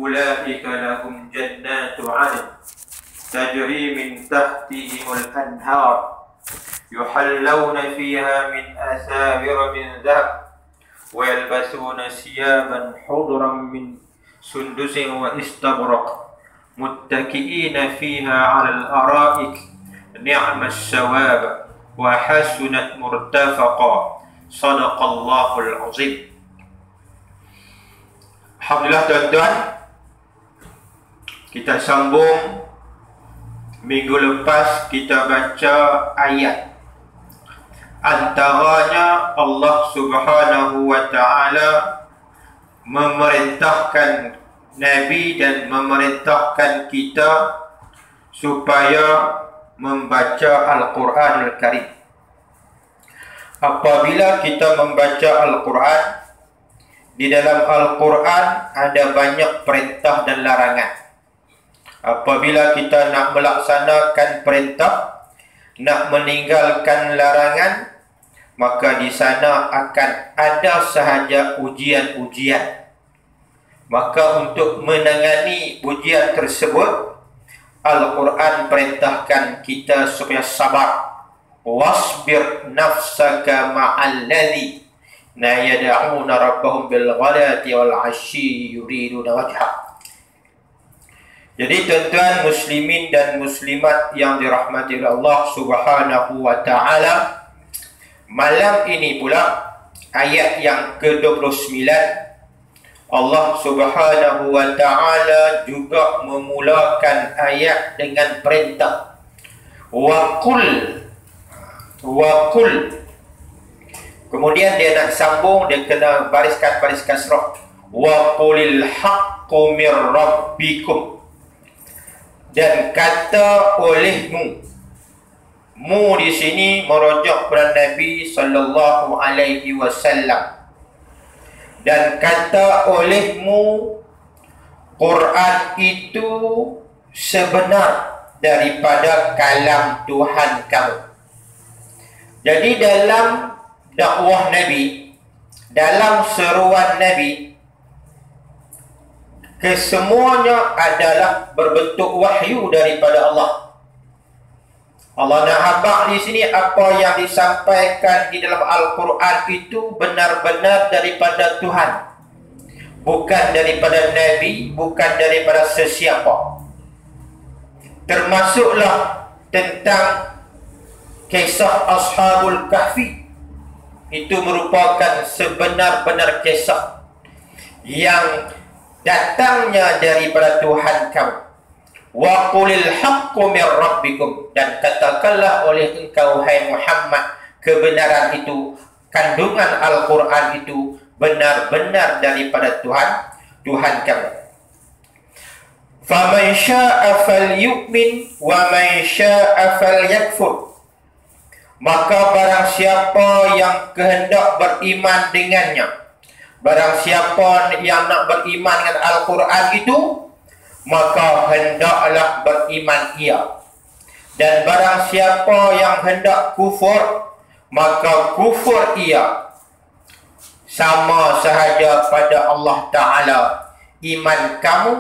أولئك لهم جنات عدن تجري من تحتهم الأنهار يحلون فيها من أساور من ذهب ويلبسون ثيابا حضرا من سندس واستبرق متكئين فيها على الأرائك نعم الثواب وحسنت مرتفقا صدق الله العظيم. Alhamdulillah tuan-tuan, kita sambung. Minggu lepas kita baca ayat, antaranya Allah Subhanahu wa ta'ala memerintahkan Nabi dan memerintahkan kita supaya membaca Al-Quran Al-Karim. Apabila kita membaca Al-Quran, di dalam Al-Quran ada banyak perintah dan larangan. Apabila kita nak melaksanakan perintah, nak meninggalkan larangan, maka di sana akan ada sahaja ujian-ujian. Maka untuk menangani ujian tersebut, Al-Quran perintahkan kita supaya sabar. Wasbir nafsaka ma'al ladzi la yad'una rabbahum bil ghadati wal 'ashyi yuriduna wajha. Jadi tuan-tuan muslimin dan muslimat yang dirahmati oleh Allah Subhanahu wa ta'ala, malam ini pula ayat yang ke-29, Allah Subhanahu wa ta'ala juga memulakan ayat dengan perintah wa qul. Kemudian dia nak sambung, dia kena bariskan kasrah, wa qulil haqqu mir rabbikum. Dan kata olehmu. Mu di sini merujuk kepada Nabi sallallahu alaihi wasallam. Dan kata olehmu, Quran itu sebenar daripada kalam Tuhan kamu. Jadi dalam dakwah Nabi, dalam seruan Nabi, kesemuanya adalah berbentuk wahyu daripada Allah. Allah nak habaq di sini apa yang disampaikan di dalam Al-Quran itu benar-benar daripada Tuhan, bukan daripada Nabi, bukan daripada sesiapa. Termasuklah tentang kisah Ashabul Kahfi. Itu merupakan sebenar-benar kisah yang datangnya daripada Tuhan kamu. Wa qulil haqqu mir rabbikum. Dan katakanlah oleh engkau hai Muhammad, kebenaran itu, kandungan Al-Quran itu benar-benar daripada Tuhan kamu. Faman syaa'a falyu'min wa man syaa'a falyakfur. Maka barang siapa yang kehendak beriman dengannya, barang siapa yang nak beriman dengan Al-Quran itu, maka hendaklah beriman ia. Dan barang siapa yang hendak kufur, maka kufur ia. Sama sahaja pada Allah Ta'ala iman kamu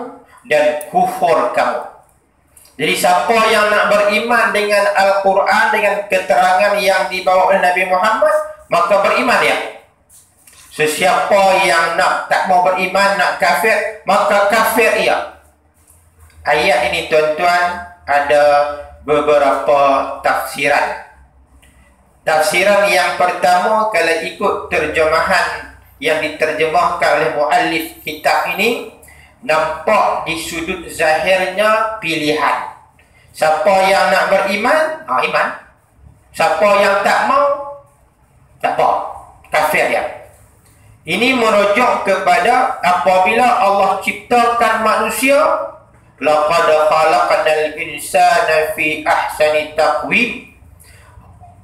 dan kufur kamu. Jadi siapa yang nak beriman dengan Al-Quran, dengan keterangan yang dibawa oleh Nabi Muhammad, maka beriman dia. Sesiapa yang tak mau beriman, nak kafir, maka kafir ia. Ayat ini tuan-tuan ada beberapa tafsiran. Tafsiran yang pertama, kalau ikut terjemahan yang diterjemahkan oleh muallif kitab ini, nampak di sudut zahirnya pilihan. Siapa yang nak beriman, iman. Siapa yang tak mau, tak apa, kafir dia. Ini merujuk kepada apabila Allah ciptakan manusia, laqad khalaqnal insana fi ahsani taqwim.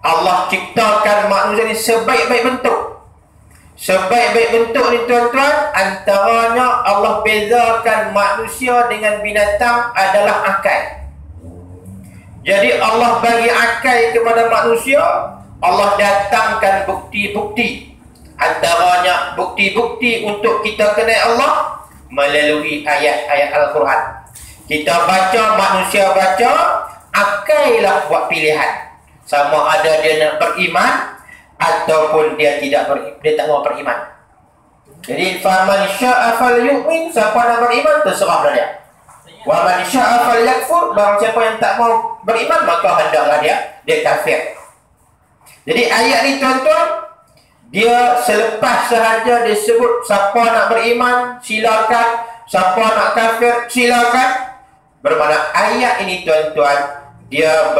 Allah ciptakan manusia ini sebaik-baik bentuk. Sebaik-baik bentuk ni tuan-tuan, antaranya Allah bezakan manusia dengan binatang adalah akal. Jadi Allah bagi akal kepada manusia, Allah datangkan bukti-bukti. Antaranya bukti-bukti untuk kita kenal Allah, melalui ayat-ayat Al-Quran. Kita baca, manusia baca, akailah buat pilihan. Sama ada dia nak beriman ataupun dia tidak dia tak mau beriman. Jadi faman syaa falyu'min, siapa nak beriman terserah pada dia. Wa man syaa falyakfur, barang siapa yang tak mau beriman maka hendaklah dia kafir. Jadi ayat ni tuan-tuan, dia selepas sahaja disebut siapa nak beriman silakan, siapa nak kafir silakan. Bermakna ayat ini tuan-tuan, dia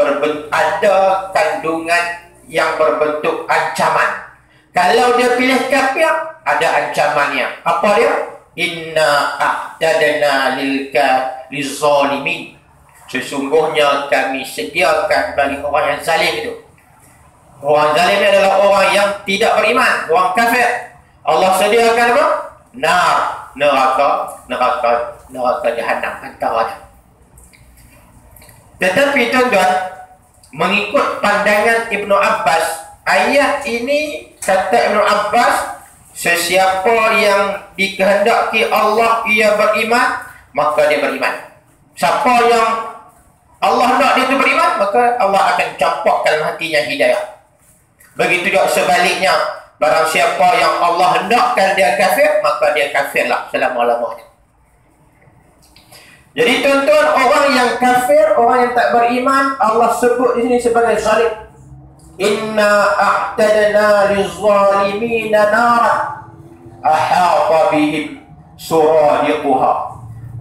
ada kandungan yang berbentuk ancaman. Kalau dia pilih kafir, ada ancamannya. Apa dia? Inna a'tadna lizalimin. Sesungguhnya kami sediakan bagi orang yang zalim itu. Orang zalim ini adalah orang yang tidak beriman, orang kafir. Allah sediakan apa? Neraka Jahannam antaranya. Tetapi tuan-tuan, mengikut pandangan Ibnu Abbas, ayat ini kata Ibnu Abbas, sesiapa yang dikehendaki Allah ia beriman, maka dia beriman. Siapa yang Allah nak dia tu beriman, maka Allah akan campakkan dalam hatinya hidayah. Begitu juga sebaliknya, barang siapa yang Allah hendakkan dia kafir, maka dia kafirlah selama-lamanya. Jadi tuan-tuan, orang yang kafir, orang yang tak beriman, Allah sebut di sini sebagai zalim. Inna a'tadna lizalimina naran ahata bihim suradiquha.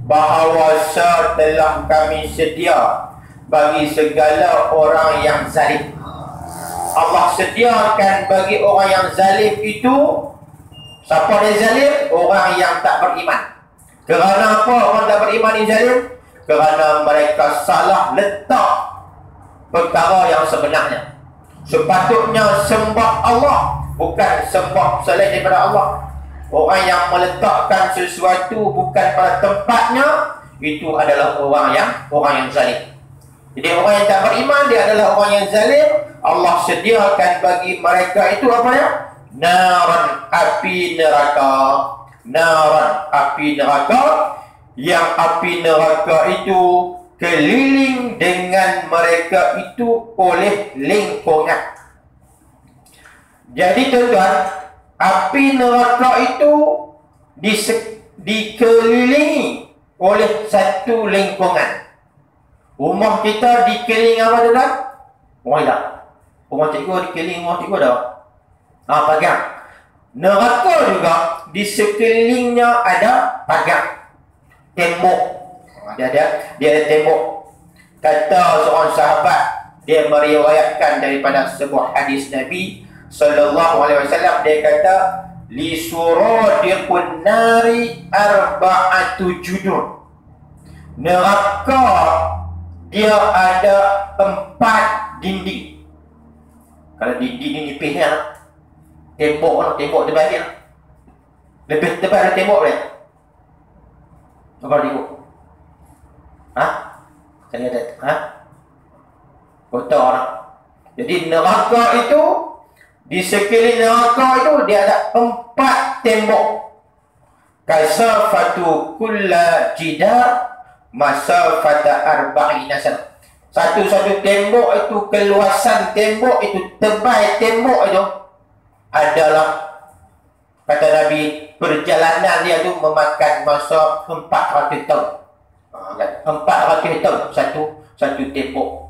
Bahawa telah kami sedia bagi segala orang yang zalim. Allah sediakan bagi orang yang zalim itu, siapa dia zalim? Orang yang tak beriman. Kerana apa orang tak beriman ini zalim? Kerana mereka salah letak perkara yang sebenarnya. Sepatutnya sembah Allah, bukan sembah selain daripada Allah. Orang yang meletakkan sesuatu bukan pada tempatnya, itu adalah orang yang zalim. Jadi orang yang tak beriman, dia adalah orang yang zalim. Allah sediakan bagi mereka itu apa ya? Naran, api neraka. Naran, api neraka, yang api neraka itu keliling dengan mereka itu oleh lingkungan. Jadi tuan-tuan, api neraka itu dikelilingi oleh satu lingkungan. Rumah kita dikelilingi apa tuan-tuan? Rumah cikgu dikelilingi rumah cikgu dah. Pagar. Neraka juga di sekelilingnya ada pagar, tembok. Dia ada tembok. Kata seorang sahabat, dia meriwayatkan daripada sebuah hadis Nabi sallallahu alaihi wasallam, dia kata li suradiqun nari arba'atu judun. Neraka dia ada 4 dinding. Kalau dinding ni nipisnya, tembok tebal dia. Lebih tebal dari tembok dia. Apa tengok? Saya ada. Kotor lah. Jadi neraka itu, di sekeliling neraka itu dia ada 4 tembok. Kasafatu kulla jidar masafata arba'ina sana. Satu-satu tembok itu, keluasan tembok itu, tebal tembok itu adalah, kata Nabi, perjalanan dia tu memakan masa 400 tahun. 400 tahun satu tembok.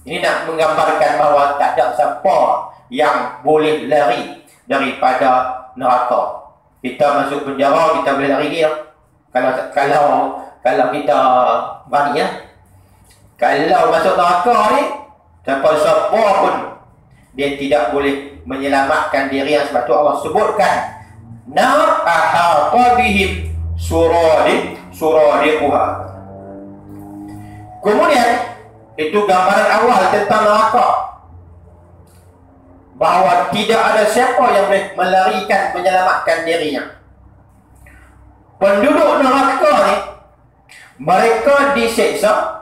Ini nak menggambarkan bahawa tak ada siapa yang boleh lari daripada neraka. Kita masuk penjara, kita boleh lari dia. Kalau kita berani ya. Kalau masuk neraka ni, siapa pun dia tidak boleh menyelamatkan diri. Yang sebab tu Allah sebutkan nar ahata bihim suradiquha. Kemudian itu gambaran awal tentang neraka, bahawa tidak ada siapa yang boleh melarikan, menyelamatkan dirinya. Penduduk neraka ni, mereka diseksa,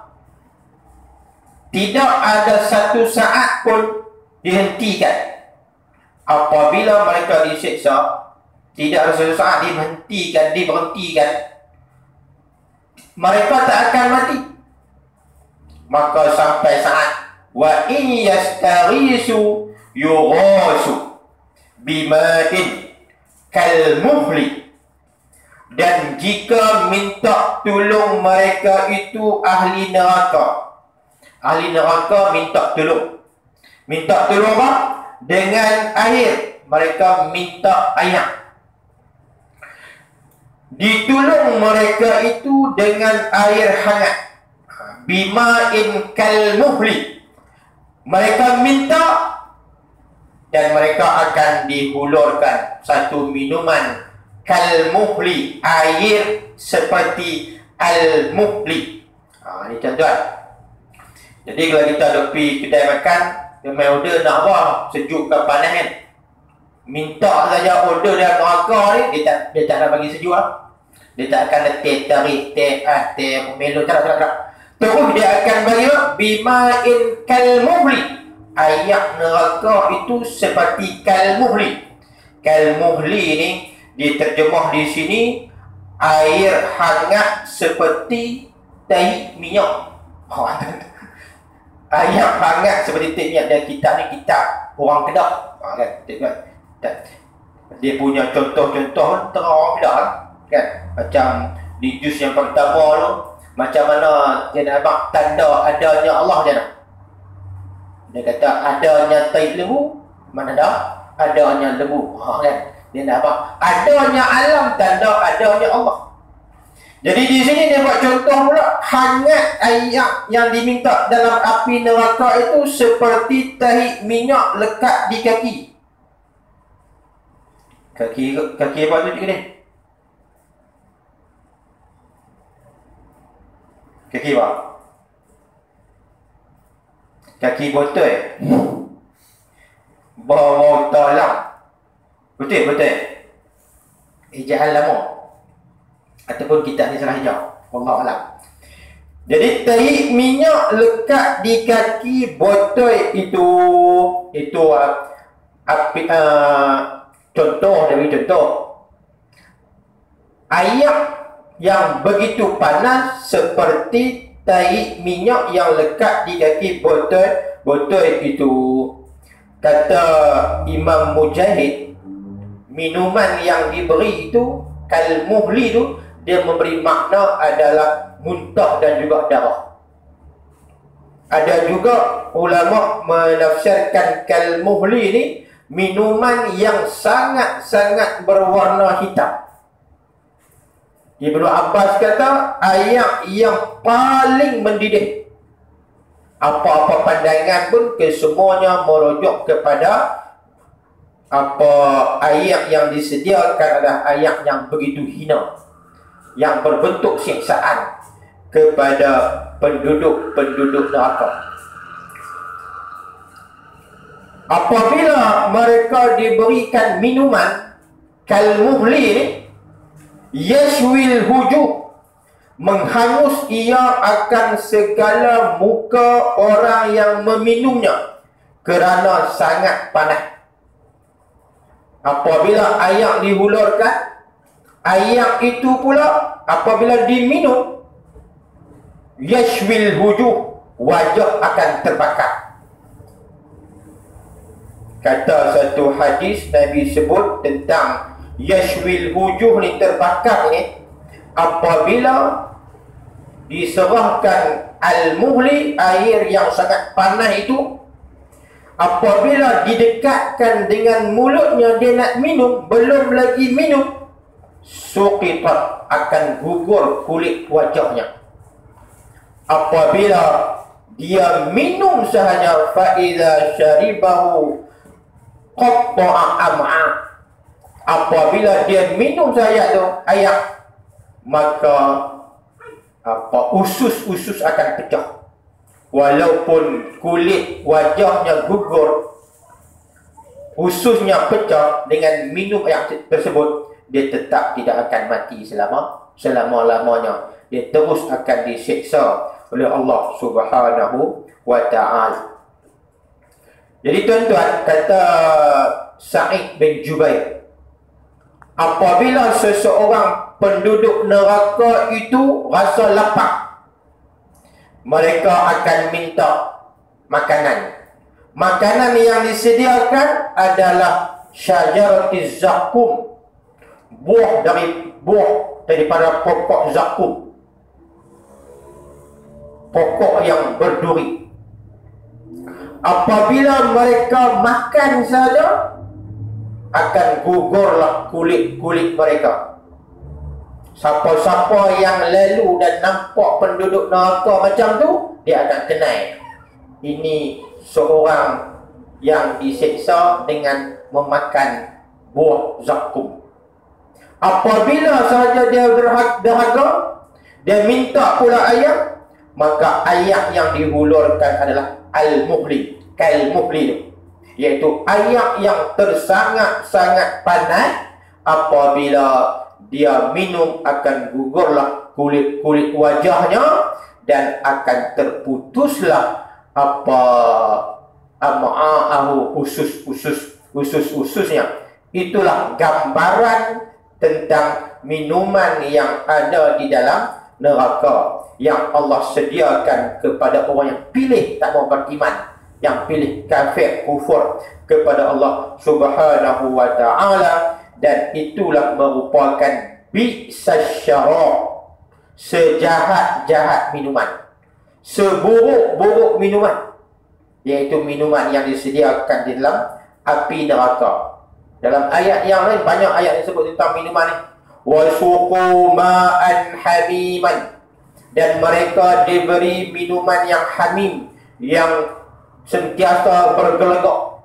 tidak ada satu saat pun dihentikan. Apabila mereka diseksa, tidak ada satu saat diberhentikan, mereka tak akan mati. Maka sampai saat wa in yastaghisu yughasu bima'in kalmuhli, dan jika minta tolong mereka itu ahli neraka. Ahli neraka minta tolong. Minta tolong apa? Dengan air. Mereka minta air. Ditolong mereka itu dengan air hangat. Bima'in kalmuhli. Mereka minta dan mereka akan dihulurkan satu minuman kalmuhli, air seperti al-muhli. Ini contoh. Jadi kalau kita duduk pergi kedai makan, dia main order nak apa? Sejuk ke panas kan? Minta saja order dia neraka ni, dia tak nak bagi sejuk lah. Dia tak akan letih, tarik, teh, melo, tak. Terus dia akan bagi bima'in kalmuhli. Air neraka itu seperti kalmuhli. Kalmuhli ni diterjemah di sini air hangat seperti tahi minyak. Air hangat seperti tahi minyak. Dan kitab ni kitab orang Kedah. Kan? Dia punya contoh-contoh terang orang Kedah kan? Macam di juz yang pertama tu, macam mana dia nak nampak tanda adanya Allah dia nak. Dia kata adanya tahi lembu, mana dah? Adanya lembu. Kan? Dia nak nampak adanya alam, tanda adanya Allah. Jadi di sini dia buat contoh pula, hangat air yang diminta dalam api neraka itu seperti tahi minyak lekat di kaki. Kaki apa tu ni? Kaki apa? Kaki botol. Bawa talang. Betul. Ejaan lama. Ataupun kitab ni salah hijau. Wallahu a'lam. Jadi tahi minyak lekat di kaki botol itu api, contoh dari contoh. Air yang begitu panas seperti tahi minyak yang lekat di kaki botol itu. Kata Imam Mujahid, minuman yang diberi itu kalmuhli itu, dia memberi makna adalah muntah dan juga darah. Ada juga ulama menafsirkan kalmuhli ini minuman yang sangat-sangat berwarna hitam. Ibnu Abbas kata air yang paling mendidih. Apa-apa pandangan pun kesemuanya merujuk kepada apa air yang disediakan adalah air yang begitu hina, yang berbentuk siksaan kepada penduduk neraka. Apabila mereka diberikan minuman kalmuhli ini, yashwil hujuh, menghangus ia akan segala muka orang yang meminumnya kerana sangat panas. Apabila air dihulurkan, air itu pula apabila diminum, yashwil hujuh, wajah akan terbakar. Kata satu hadis Nabi sebut tentang yashwil hujuh ni, terbakar ni, apabila diserahkan al-muhli, air yang sangat panas itu, apabila didekatkan dengan mulutnya dia nak minum, belum lagi minum, suqitat, akan gugur kulit wajahnya. Apabila dia minum sahaja, fa idza syaribahu qatta'a am'a, apabila dia minum saja tu air, maka usus-usus akan pecah. Walaupun kulit wajahnya gugur, ususnya pecah, dengan minum air tersebut, dia tetap tidak akan mati selama-lamanya. Dia terus akan disiksa oleh Allah Subhanahu wa ta'ala. Jadi tuan-tuan, kata Sa'id bin Jubair, apabila seseorang penduduk neraka itu rasa lapar, mereka akan minta makanan. Makanan yang disediakan adalah syajaratiz zakum, buah daripada pokok zakum, pokok yang berduri. Apabila mereka makan saja, akan gugurlah kulit-kulit mereka. Siapa-siapa yang lalu dan nampak penduduk neraka macam tu, dia akan kenal ini seorang yang disiksa dengan memakan buah zakum. Apabila sahaja dia dahaga, dia minta pula air, maka air yang dihulurkan adalah al-muhli, kal-muhli, iaitu air yang tersangat-sangat panas. Apabila dia minum, akan gugurlah kulit-kulit wajahnya dan akan terputuslah usus-ususnya. Itulah gambaran tentang minuman yang ada di dalam neraka yang Allah sediakan kepada orang yang pilih tak mau beriman, yang pilih kafir, kufur kepada Allah Subhanahu wa ta'ala. Dan itulah merupakan bi'sasyara', sejahat-jahat minuman, seburuk-buruk minuman, iaitu minuman yang disediakan di dalam api neraka. Dalam ayat yang lain, banyak ayat yang sebut tentang minuman ni. وَسُقُوا مَاءً حَمِيمًا, dan mereka diberi minuman yang hamim, yang sentiasa bergelegak.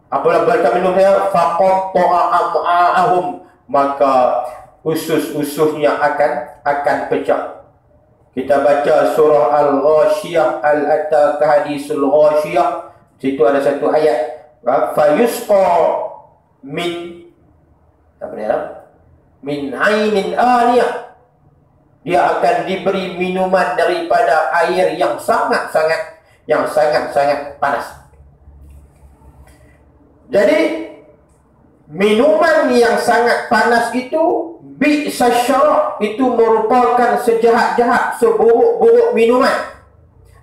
Apabila mereka minum dia, faqatta'a am'a'ahum, maka usus-ususnya akan pecah. Kita baca surah Al-Ghashiyah, Al-Ataka Hadisul Ghashiyah. Situ ada satu ayat, fayusqa min ainin aniyah, dia akan diberi minuman daripada air yang sangat-sangat panas. Jadi minuman yang sangat panas itu, bi'sasyara', itu merupakan sejahat-jahat, seburuk-buruk minuman.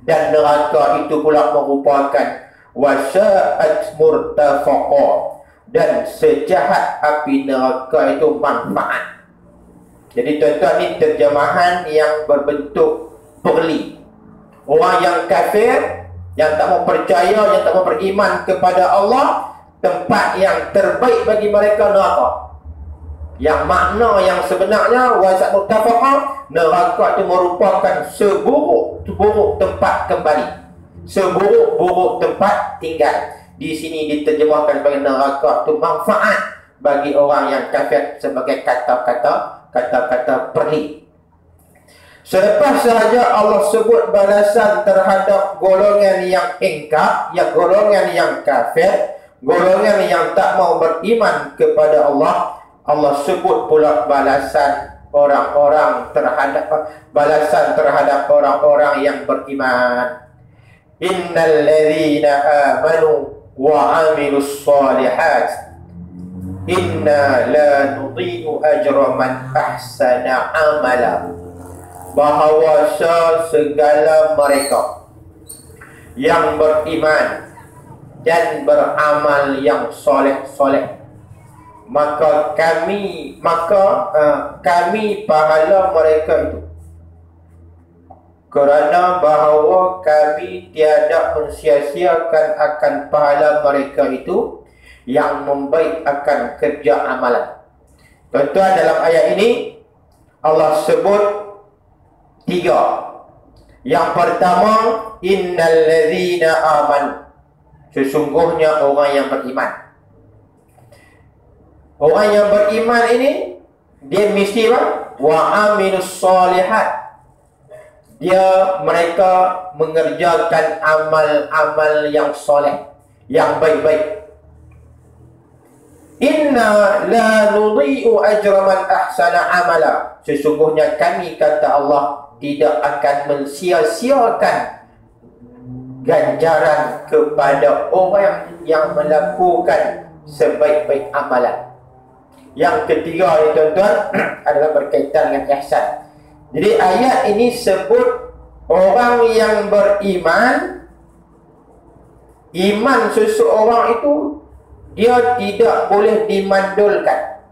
Dan neraka itu pula merupakan wasa'at murtafaqa, dan sejahat api neraka itu manfaat. Jadi tuan-tuan, ni terjemahan yang berbentuk perli. Orang yang kafir, yang tak mau percaya, yang tak mau beriman kepada Allah, tempat yang terbaik bagi mereka neraka. Yang makna yang sebenarnya wasat murtafaqah, neraka itu merupakan seburuk-buruk tempat kembali, seburuk-buruk tempat tinggal. Di sini diterjemahkan sebagai neraka itu manfaat bagi orang yang kafir, sebagai kata-kata perli. Selepas sahaja Allah sebut balasan terhadap golongan yang ingkar, yang golongan yang kafir, golongan yang tak mau beriman kepada Allah, Allah sebut pula balasan terhadap orang-orang yang beriman. Innal ladzina amanu wa 'amilus shalihat inna la nudhi'u ajra man ahsana amala. Bahawa segala mereka yang beriman dan beramal yang soleh-soleh, maka kami pahala mereka itu, kerana bahawa kami tiada mensia-siakan akan pahala mereka itu yang membaik akan kerja amalan. Tuan-tuan, dalam ayat ini Allah sebut 3. Yang pertama, innal ladzina amanu, sesungguhnya orang yang beriman. Orang yang beriman ini, dia mesti wa amilus shalihat, mereka mengerjakan amal-amal yang soleh, yang baik-baik. Inna la nudhi'u ajra man ahsana amala, sesungguhnya kami, kata Allah, tidak akan mensia-siakan ganjaran kepada orang yang melakukan sebaik-baik amalan. Yang ketiga ni tuan-tuan adalah berkaitan dengan ihsan. Jadi ayat ini sebut orang yang beriman, iman seseorang itu dia tidak boleh dimandulkan.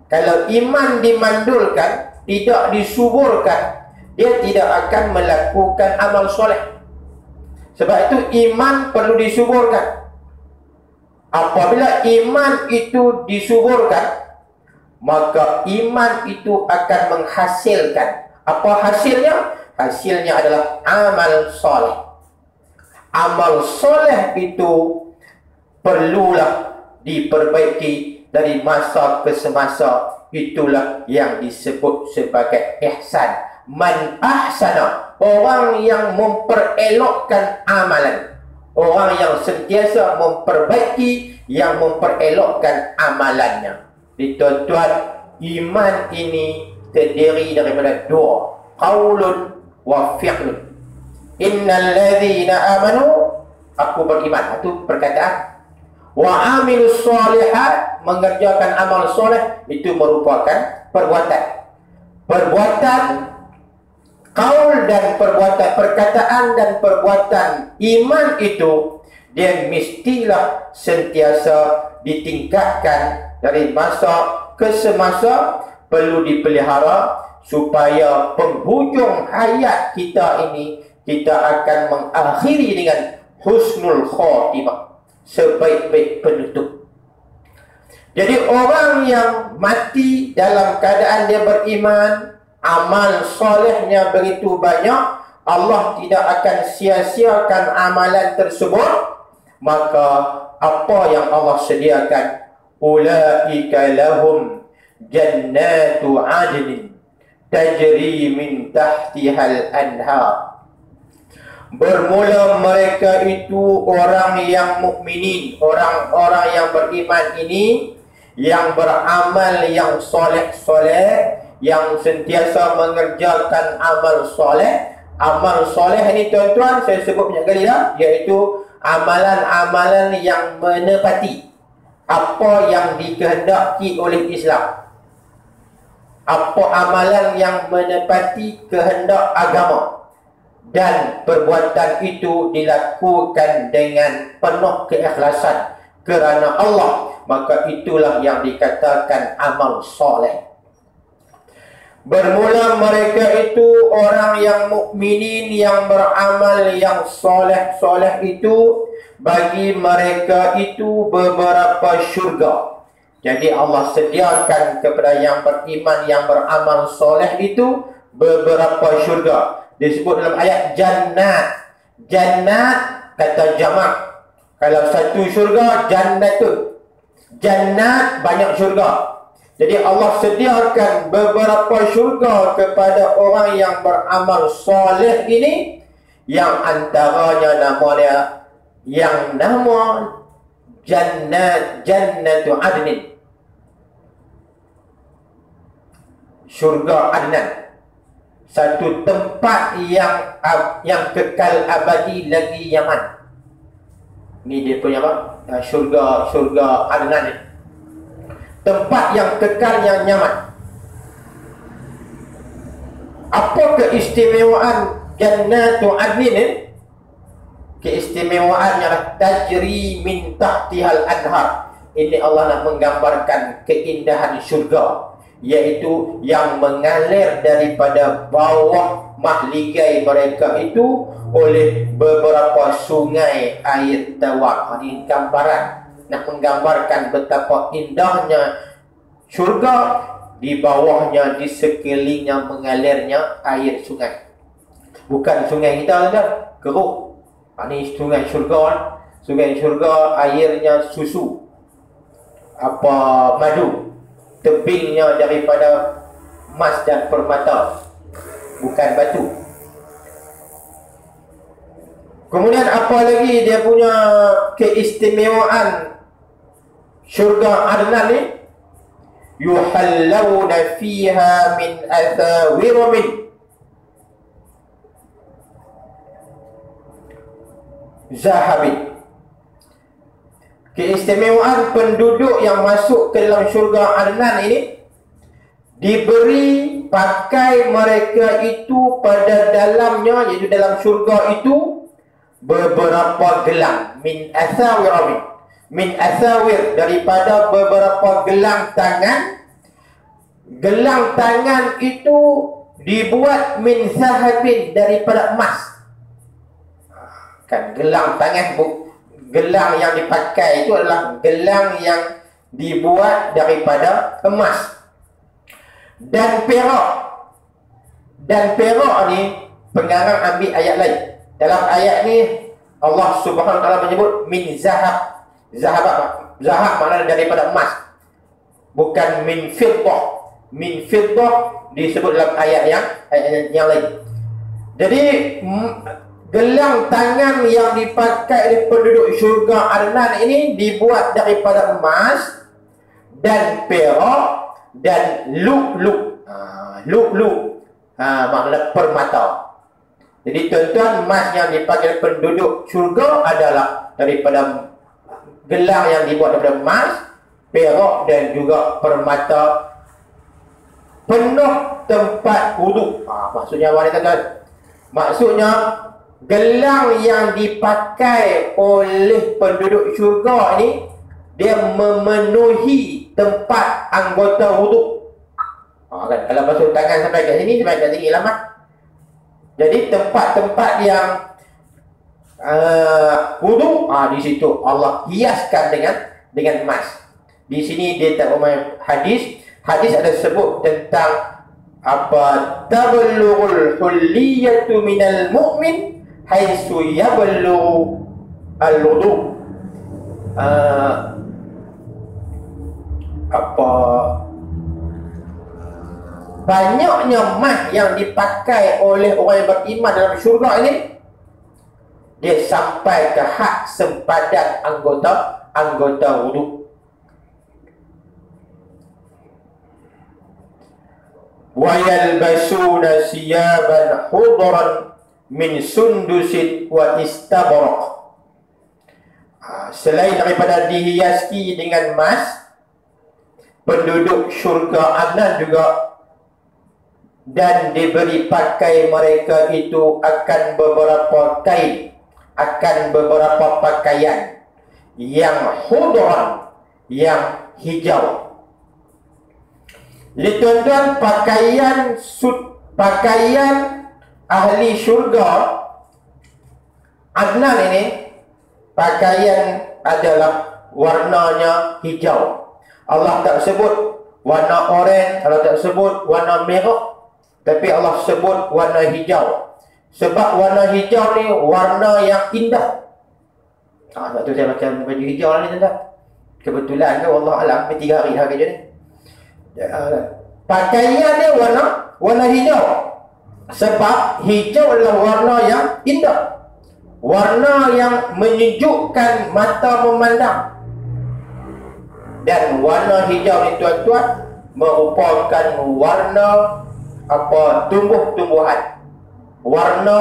Kalau iman dimandulkan, tidak disuburkan, dia tidak akan melakukan amal soleh. Sebab itu iman perlu disuburkan. Apabila iman itu disuburkan, maka iman itu akan menghasilkan. Apa hasilnya? Hasilnya adalah amal soleh. Amal soleh itu perlulah diperbaiki dari masa ke semasa. Itulah yang disebut sebagai ihsan. Man ahsana, orang yang memperelokkan amalan, orang yang sentiasa memperbaiki, yang memperelokkan amalannya. Tuan-tuan, iman ini terdiri daripada dua, qaulun wa fi'lun. Innal ladzina amanu, aku beriman, itu perkataan. Wa amilus solihat, mengerjakan amal soleh, itu merupakan perbuatan. Perbuatan qaul dan perbuatan, perkataan dan perbuatan iman itu dia mestilah sentiasa ditingkatkan dari masa ke semasa, perlu dipelihara supaya penghujung hayat kita ini kita akan mengakhiri dengan husnul khatimah, sebaik-baik penutup. Jadi orang yang mati dalam keadaan dia beriman, amal solehnya begitu banyak, Allah tidak akan sia-siakan amalan tersebut. Maka apa yang Allah sediakan, ulaika lahum jannatu adnin tajri min tahtihal anhar. Bermula mereka itu orang yang mukminin, orang-orang yang beriman ini, yang beramal yang soleh-soleh, yang sentiasa mengerjakan amal soleh. Amal soleh ini tuan-tuan saya sebut banyak kali dah, iaitu amalan-amalan yang menepati apa yang dikehendaki oleh Islam. Apa amalan yang menepati kehendak agama, dan perbuatan itu dilakukan dengan penuh keikhlasan kerana Allah, maka itulah yang dikatakan amal soleh. Bermula mereka itu orang yang mukminin, yang beramal yang soleh-soleh itu, bagi mereka itu beberapa syurga. Jadi Allah sediakan kepada yang beriman, yang beramal soleh itu beberapa syurga. Disebut dalam ayat jannat. Jannat kata jamak. Kalau satu syurga, jannatun. Jannat banyak syurga. Jadi Allah sediakan beberapa syurga kepada orang yang beramal soleh ini, yang antaranya nama dia, yang nama Jannatu Adnin, syurga Adnan, satu tempat yang kekal abadi lagi Yaman. Ini dia punya apa? Syurga Adnan ni. Tempat yang kekal, yang nyaman. Apa keistimewaan Jannatu Adnin ni? Keistimewaannya adalah tajri min tahtihal anhar. Ini Allah nak menggambarkan keindahan syurga, iaitu yang mengalir daripada bawah mahligai mereka itu oleh beberapa sungai air tawar. Ini gambaran nak menggambarkan betapa indahnya syurga. Di bawahnya, di sekelilingnya mengalirnya air sungai. Bukan sungai kita saja, keruh. Ini sungai syurga. Sungai syurga airnya susu, apa madu, tebingnya daripada emas dan permata, bukan batu. Kemudian apa lagi dia punya keistimewaan syurga Adnan ni? Yuhallawna fiha min athawir min zahabin. keistimewaan penduduk yang masuk ke dalam syurga Adnan ini, diberi pakai mereka itu pada dalamnya, iaitu dalam syurga itu, beberapa gelang. Min asawir, daripada beberapa gelang tangan. Gelang tangan itu dibuat min zahabin, daripada emas. Kan gelang tangan, gelang yang dipakai itu adalah gelang yang dibuat daripada emas dan perak. Dan perak ni pengarang ambil ayat lain. Dalam ayat ni Allah Subhanahu wa taala menyebut min zahab. Zahab maknanya daripada emas, bukan min fiddah. Min fiddah disebut dalam ayat yang lain. Jadi gelang tangan yang dipakai oleh penduduk syurga Adnan ini dibuat daripada emas dan perak dan lu'lu'. Lu'lu' maknanya permata. Jadi tuan-tuan, emas yang dipakai penduduk syurga adalah daripada gelang yang dibuat daripada emas, perak dan juga permata. Penuh tempat wuduk. Maksudnya apa ni tuan-tuan? Maksudnya gelang yang dipakai oleh penduduk syurga ini, dia memenuhi tempat anggota wuduk. Kan? Kalau basuh tangan sampai kat sini, sampai kat sini lama. Jadi tempat-tempat yang wuduk, di situ Allah hiaskan dengan emas. Di sini dia tak bermain hadis. Hadis ada sebut tentang apa, tablughul hulliyatu minal mu'min haitsu yablughu al-wudu. Banyaknya emas yang dipakai oleh orang yang beriman dalam syurga ini, dia sampai ke hak sempadan anggota wudu. Wa yalbasuna siyaban hudran min sundusin wa istabraq. Selain daripada dihiasi dengan emas, penduduk syurga Adnan juga dan diberi pakai mereka itu akan beberapa kain, akan beberapa pakaian yang hudran, yang hijau. Jadi tuan-tuan, pakaian ahli syurga Adnan ini, pakaian adalah warnanya hijau. Allah tak sebut warna oranye, Allah tak sebut warna merah, tapi Allah sebut warna hijau. Sebab warna hijau ni warna yang indah. Sebab tu saya macam baju hijau ni tuan-tuan. Kebetulan ke Allah alam 3 hari dah kerja ni. Pakaian dia warna hijau. Sebab hijau adalah warna yang indah, warna yang menyejukkan mata memandang. Dan warna hijau ni tuan-tuan merupakan warna tumbuh-tumbuhan, warna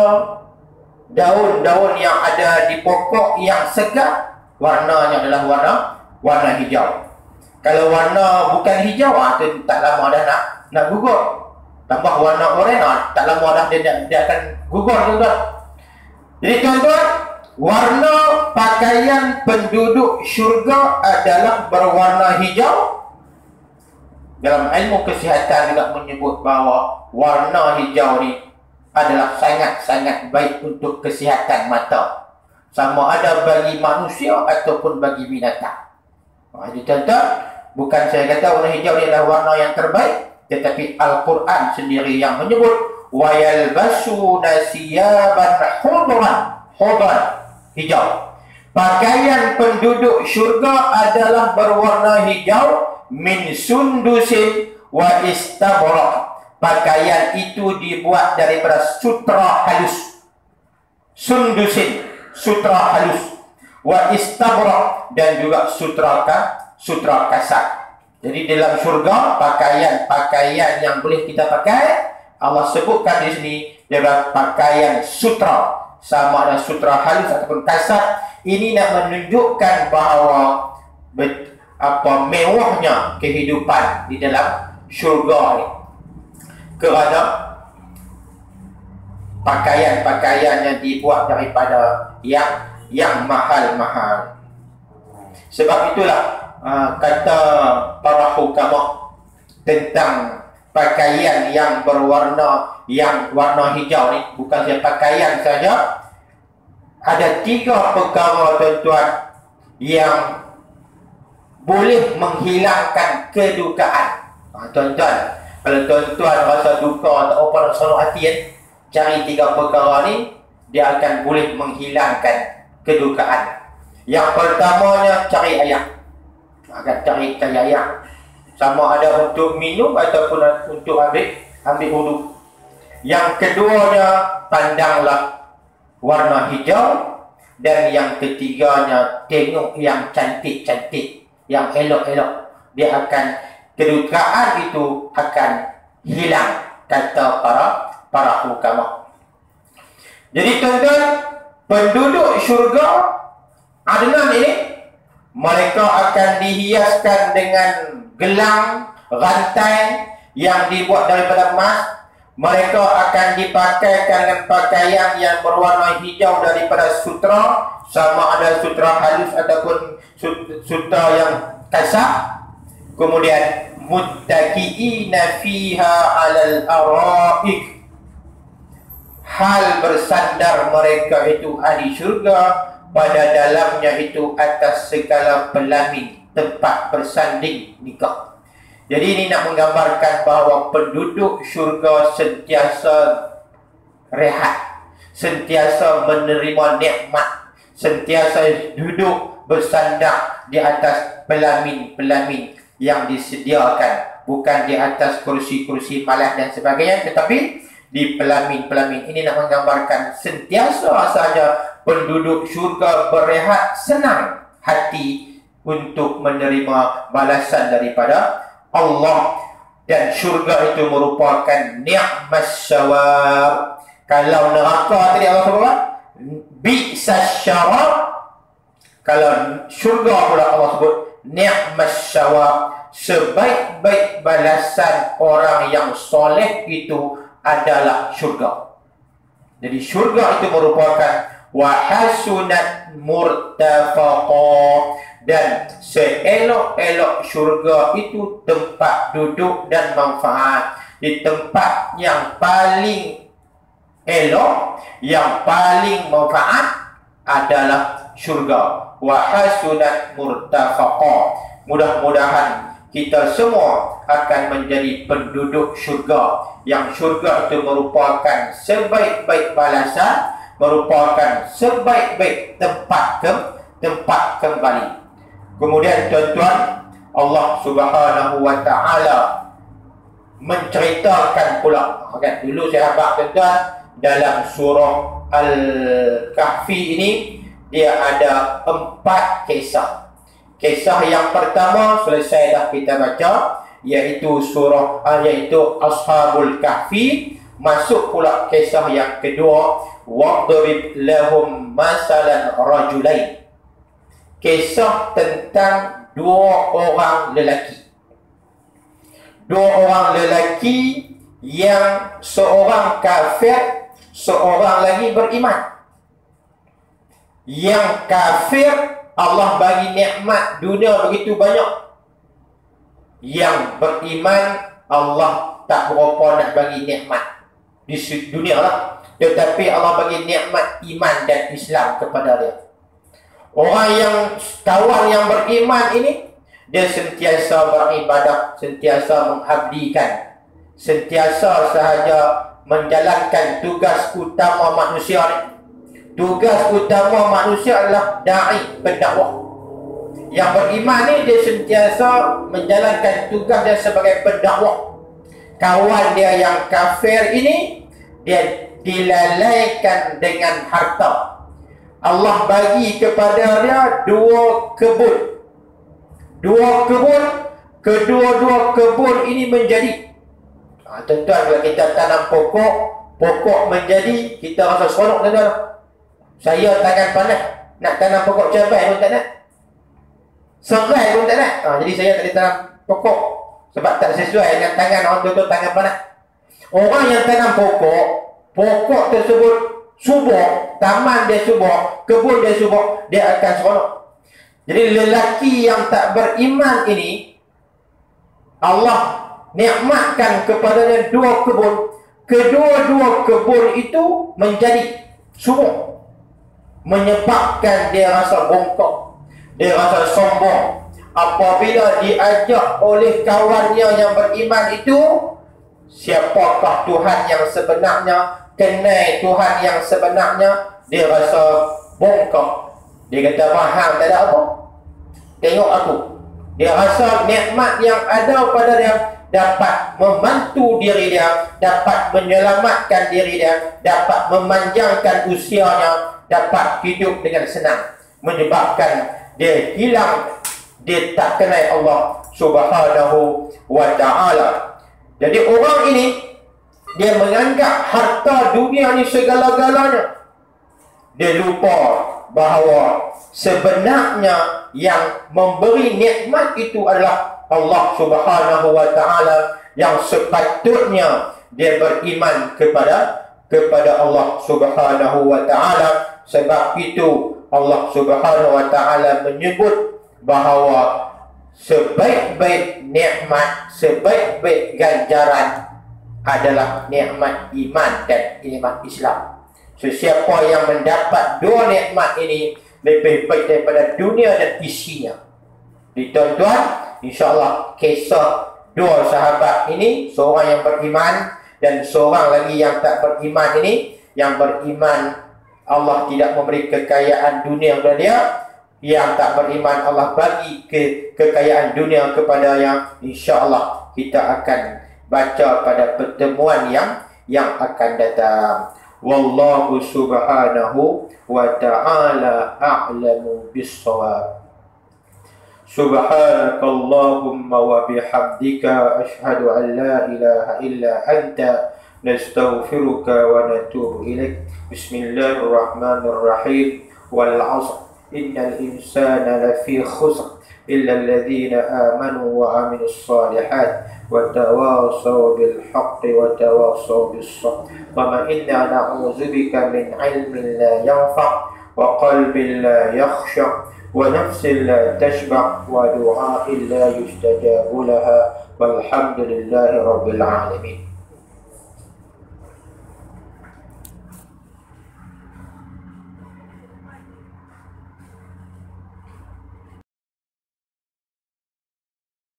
daun-daun yang ada di pokok yang segar, warnanya adalah warna hijau. Kalau warna bukan hijau, tu tak lama dah nak gugur. Tambah warna oranye, tak lama dah dia akan gugur tuan-tuan. Jadi tuan-tuan, warna pakaian penduduk syurga adalah berwarna hijau. Dalam ilmu kesihatan juga menyebut bahawa warna hijau ni adalah sangat-sangat baik untuk kesihatan mata, sama ada bagi manusia ataupun bagi binatang. Jadi tuan-tuan, bukan saya kata warna hijau ni adalah warna yang terbaik, tetapi Al-Quran sendiri yang menyebut wa yalbasuna siyaban hudran, hijau. Pakaian penduduk syurga adalah berwarna hijau, min sundusin wa istabraq. Pakaian itu dibuat daripada sutra halus. Sundusin, sutra halus. Wa istabraq, dan juga sutra kasar. Jadi dalam syurga, pakaian yang boleh kita pakai, Allah sebutkan di sini adalah pakaian sutra. sama ada sutra halus ataupun kasar, ini nak menunjukkan bahawa mewahnya kehidupan di dalam syurga ni. Kerana pakaian-pakaian yang dibuat daripada yang mahal-mahal. Sebab itulah kata para hukama tentang pakaian yang berwarna, yang warna hijau ni, bukan saja pakaian saja, ada 3 perkara tuan-tuan yang boleh menghilangkan kedukaan. Tuan-tuan, kalau tuan-tuan rasa duka atau apa nak seronok hati kan, cari 3 perkara ni, dia akan boleh menghilangkan kedukaan. Yang pertamanya, cari air. Akan cari air. Sama ada untuk minum ataupun untuk ambil wudu. Yang keduanya, pandanglah warna hijau. Dan yang ketiganya, tengok yang cantik-cantik, yang elok-elok. Dia akan, kedukaan itu akan hilang, kata para hukama. Jadi tuan-tuan, penduduk syurga Adnan ini, mereka akan dihiaskan dengan gelang, rantai yang dibuat daripada emas. Mereka akan dipakaikan dengan pakaian yang berwarna hijau daripada sutra, sama ada sutra halus ataupun sutra yang kasar. Kemudian muttaqiina fiha 'alal araik, hal bersandar mereka itu ahli syurga pada dalamnya itu atas segala pelamin, tempat bersanding nikah. Jadi ini nak menggambarkan bahawa penduduk syurga sentiasa rehat, sentiasa menerima nikmat, sentiasa duduk bersandar di atas pelamin-pelamin yang disediakan, bukan di atas kursi-kursi malas dan sebagainya, tetapi di pelamin-pelamin. Ini nak menggambarkan sentiasa saja penduduk syurga berehat, senang hati untuk menerima balasan daripada Allah. Dan syurga itu merupakan ni'mas syawab. Kalau neraka tadi Allah sebut bi'sas syawab, kalau syurga pula Allah sebut ni'mas syawab. Sebaik-baik balasan orang yang soleh itu adalah syurga. Jadi syurga itu merupakan wa hasunat murtafaqa, dan seelok-elok syurga itu tempat duduk dan manfaat. Di tempat yang paling elok, yang paling manfaat adalah syurga. Wa hasunat murtafaqa. Mudah-mudahan kita semua akan menjadi penduduk syurga, yang syurga itu merupakan sebaik-baik balasan, merupakan sebaik-baik tempat kembali. Kemudian tuan-tuan, Allah Subhanahu wa taala menceritakan pula, kan dulu saya habaq tuan-tuan, dalam surah Al-Kahfi ini dia ada 4 kisah. Kisah yang pertama selesai dah kita baca, iaitu yaitu Ashabul Kahfi. Masuk pula kisah yang kedua, wadrib lahum masalan rajulain. Kisah tentang 2 orang lelaki. 2 orang lelaki yang seorang kafir, seorang lagi beriman. Yang kafir Allah bagi nikmat dunia begitu banyak. Yang beriman Allah tak berapa nak bagi nikmat di dunia lah, tetapi Allah bagi nikmat iman dan Islam kepada dia. Orang yang kawan yang beriman ini, dia sentiasa beribadah, sentiasa mengabdikan, sentiasa sahaja menjalankan tugas utama manusia ni. Tugas utama manusia adalah da'i, pendakwah. Yang beriman ni dia sentiasa menjalankan tugas dia sebagai pendakwah. Kawan dia yang kafir ini, dia dilalaikan dengan harta. Allah bagi kepada dia 2 kebun. 2 kebun, kedua-dua kebun ini menjadi. Tuan-tuan, kalau kita tanam pokok menjadi, kita rasa seronok, tuan-tuan. Saya tangan panas, nak tanam pokok cabai pun tak nak. Serai pun tak nak. Jadi saya tak boleh tanam pokok. Sebab tak sesuai dengan tangan orang tu tangan panas. Orang yang tanam pokok, pokok tersebut subur, taman dia subur, kebun dia subur, dia akan seronok. Jadi lelaki yang tak beriman ini, Allah nikmatkan kepadanya 2 kebun. Kedua-dua kebun itu menjadi subur, menyebabkan dia rasa bongkok, dia rasa sombong. Apabila diajak oleh kawannya yang beriman itu, siapakah Tuhan yang sebenarnya, kenal Tuhan yang sebenarnya, dia rasa bongkok. Dia kata, faham tak ada apa, tengok aku. Dia rasa nikmat yang ada pada dia dapat membantu diri dia, dapat menyelamatkan diri dia, dapat memanjangkan usianya, dapat hidup dengan senang, menyebabkan dia hilang, dia tak kenal Allah Subhanahu wa ta'ala. Jadi orang ini, dia menganggap harta dunia ni segala-galanya. Dia lupa bahawa sebenarnya yang memberi nikmat itu adalah Allah Subhanahu wa ta'ala, yang sepatutnya dia beriman kepada Allah Subhanahu wa ta'ala. Sebab itu Allah Subhanahu wa ta'ala menyebut bahawa sebaik-baik nikmat, sebaik-baik ganjaran adalah nikmat iman dan nikmat Islam. Sesiapa yang mendapat 2 nikmat ini lebih baik daripada dunia dan isinya. Tuan-tuan, insya-Allah kisah 2 sahabat ini, seorang yang beriman dan seorang lagi yang tak beriman ini. Yang beriman, Allah tidak memberi kekayaan dunia kepada dia. Yang tak beriman, Allah bagi kekayaan dunia kepada yang, insya-Allah kita akan baca pada pertemuan yang akan datang. Wallahu subhanahu wa ta'ala a'lamu bis-shawab. Subhanakallahumma wa bihamdika asyhadu an la ilaha illa anta nastaghfiruka wa natubu ilaik. Bismillahirrahmanirrahim. Wal 'ashr innal insana lafi khusr illa alladhina amanu wa 'amilus shalihat wa tawasaw bil haqqi wa tawasaw bis sabr. Wa inna na'udzubika min 'ilmin la yanfa' wa qalbin la yakhsha' wa nafsin la tashba' wa du'a'in la yustajab laha walhamdulillahi rabbil alamin.